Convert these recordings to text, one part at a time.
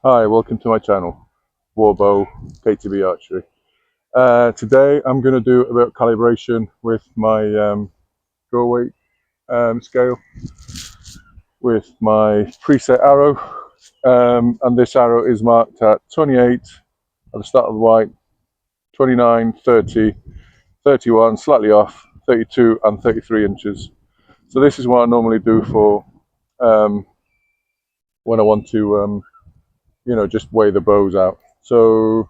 Hi, welcome to my channel, Warbow KTB Archery. Today I'm going to do a bit of calibration with my draw weight scale with my preset arrow, and this arrow is marked at 28 at the start of the white, 29, 30, 31, slightly off, 32 and 33 inches. So this is what I normally do for when I want to just weigh the bows out. So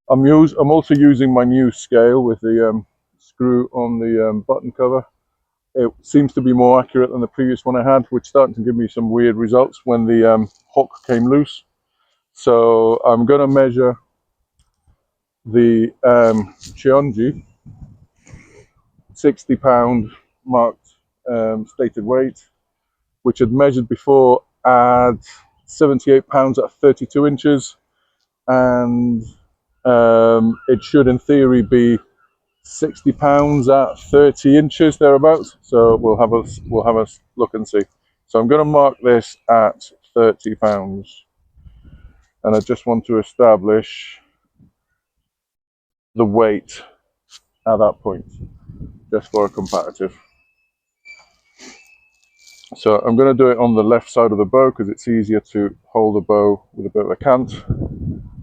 I'm also using my new scale with the screw on the button cover. It seems to be more accurate than the previous one I had, which started to give me some weird results when the hook came loose. So I'm going to measure the Cheonjigung 60-pound marked stated weight, which had measured before at 78 pounds at 32 inches, and it should in theory be 60 pounds at 30 inches thereabouts. So we'll have a look and see. So I'm going to mark this at 30 pounds, and I just want to establish the weight at that point, just for a comparative. So I'm going to do it on the left side of the bow because it's easier to hold the bow with a bit of a cant.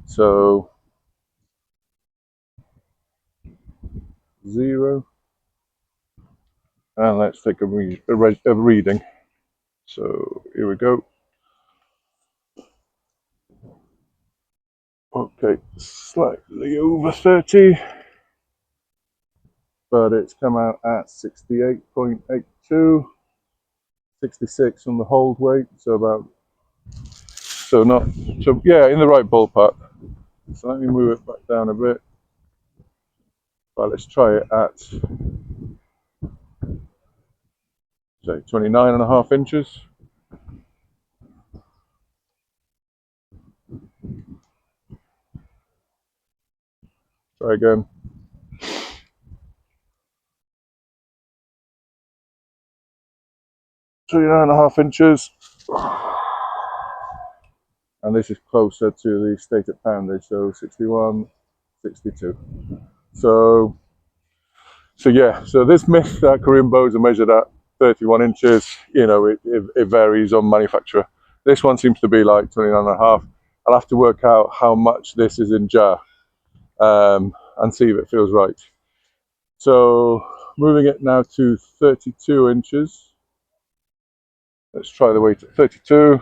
So 0, and let's take a reading. So here we go. Okay, slightly over 30, but it's come out at 68.82, 66 on the hold weight, so yeah, in the right ballpark. So let me move it back down a bit. But let's try it at, say, 29.5 inches. Try again. 29.5 inches. And this is closer to the stated poundage, so 61, 62. So yeah, so this myth that Korean bows are measured at 31 inches, it varies on manufacturer. This one seems to be like 29.5. I'll have to work out how much this is in jar and see if it feels right. So moving it now to 32 inches. Let's try the weight at 32.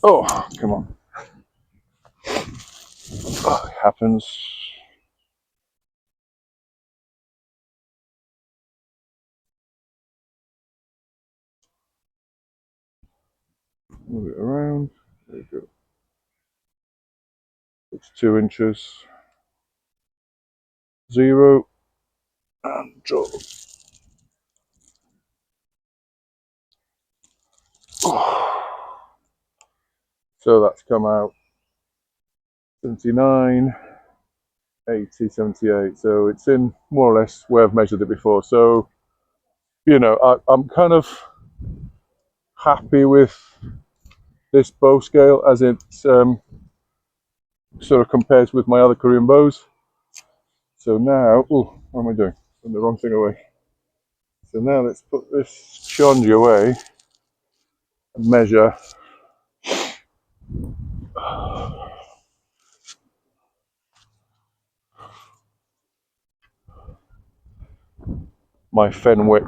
Oh, come on. Oh, it happens. Move it around. There we go. 62 inches. 0. And draw. Oh. So that's come out 79, 80, 78. So it's in more or less where I've measured it before. So, I'm kind of happy with this bow scale as it sort of compares with my other Korean bows. So now, oh, what am I doing? Putting the wrong thing away. So now let's put this Cheonjigung away and measure my Fenwick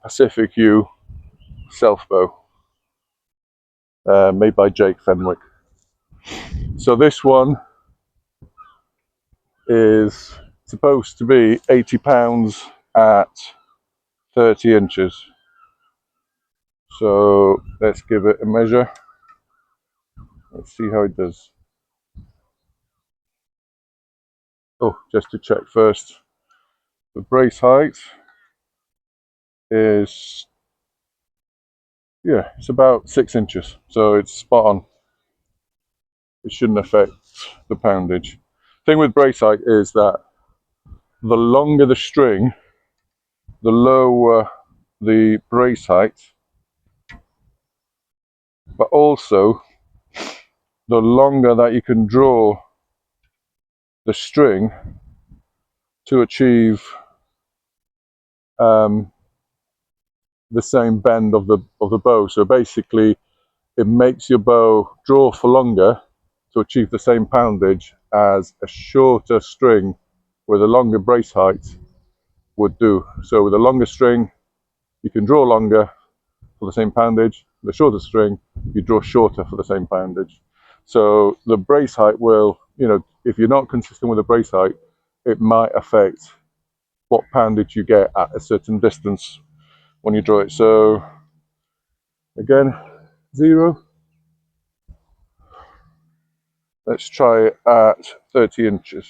Pacific Yew self bow, made by Jake Fenwick. So this one is supposed to be 80 pounds at 30 inches. So let's give it a measure. Let's see how it does. Oh, just to check first, the brace height is, yeah, it's about 6 inches, so it's spot on. It shouldn't affect the poundage. Thing with brace height is that the longer the string, the lower the brace height, but also the longer that you can draw the string to achieve the same bend of the bow. So basically, it makes your bow draw for longer to achieve the same poundage as a shorter string with a longer brace height would do. So with a longer string, you can draw longer for the same poundage. The shorter string, you draw shorter for the same poundage. So the brace height will, if you're not consistent with the brace height, it might affect what poundage you get at a certain distance when you draw it. So again, 0. Let's try it at 30 inches.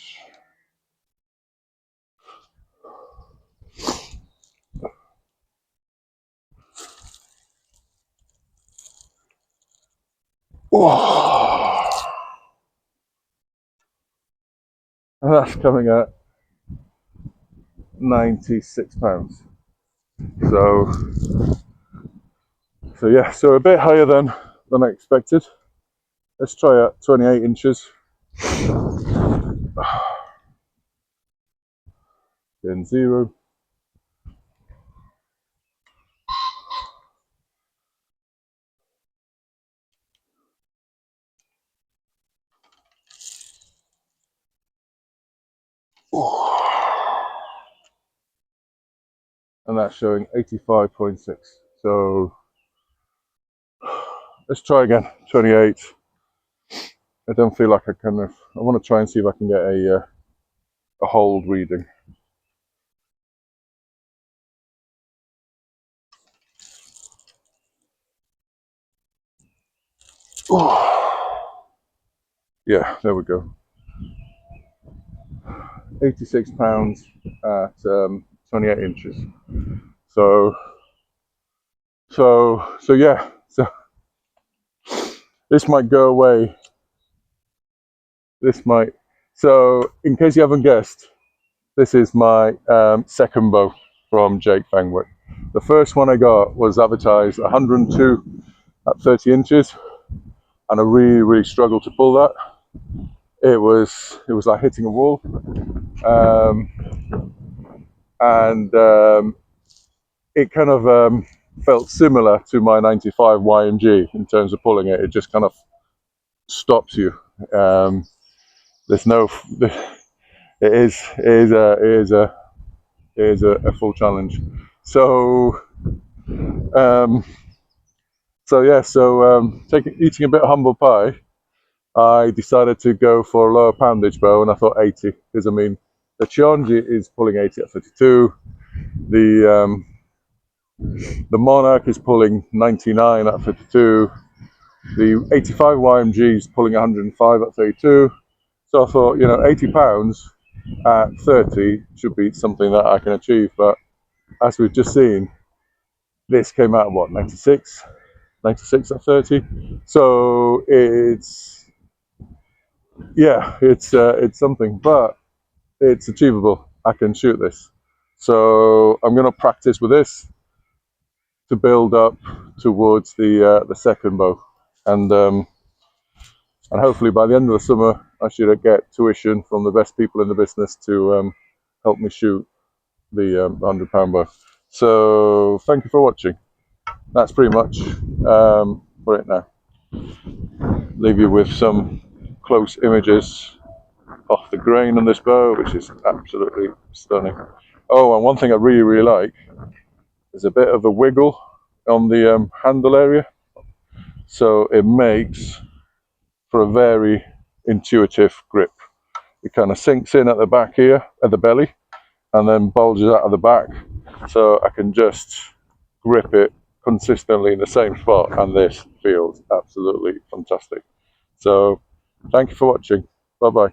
Oh, and that's coming at 96 pounds. So yeah, so a bit higher than I expected. Let's try at 28 inches. Then 0. And that's showing 85.6. So let's try again, 28. I don't feel like I want to try and see if I can get a hold reading. Yeah, there we go. 86 pounds at 28 inches. So yeah. So this might go away. This might. So in case you haven't guessed, this is my second bow from Jake Fenwick. The first one I got was advertised 102 at 30 inches, and I really struggled to pull that. It was like hitting a wall, and it kind of felt similar to my 95 YMG in terms of pulling it. It just kind of stops you. There's no. It is a full challenge. So eating a bit of humble pie, I decided to go for a lower poundage bow, and I thought 80, because I mean the Cheonji is pulling 80 at 32. The Monarch is pulling 99 at 52. The 85 YMG is pulling 105 at 32. So I thought, 80 pounds at 30 should be something that I can achieve. But as we've just seen, this came out at what, 96 at 30. So it's something, but it's achievable. I can shoot this. So I'm going to practice with this to build up towards the second bow, and hopefully by the end of the summer I should get tuition from the best people in the business to help me shoot the £100 bow. So thank you for watching. That's pretty much for it now. Leave you with some close images off the grain on this bow, which is absolutely stunning. Oh, and one thing I really like is a bit of a wiggle on the handle area, so it makes for a very intuitive grip. It kind of sinks in at the back here, at the belly, and then bulges out of the back, so I can just grip it consistently in the same spot, and this feels absolutely fantastic. So thank you for watching. Bye bye.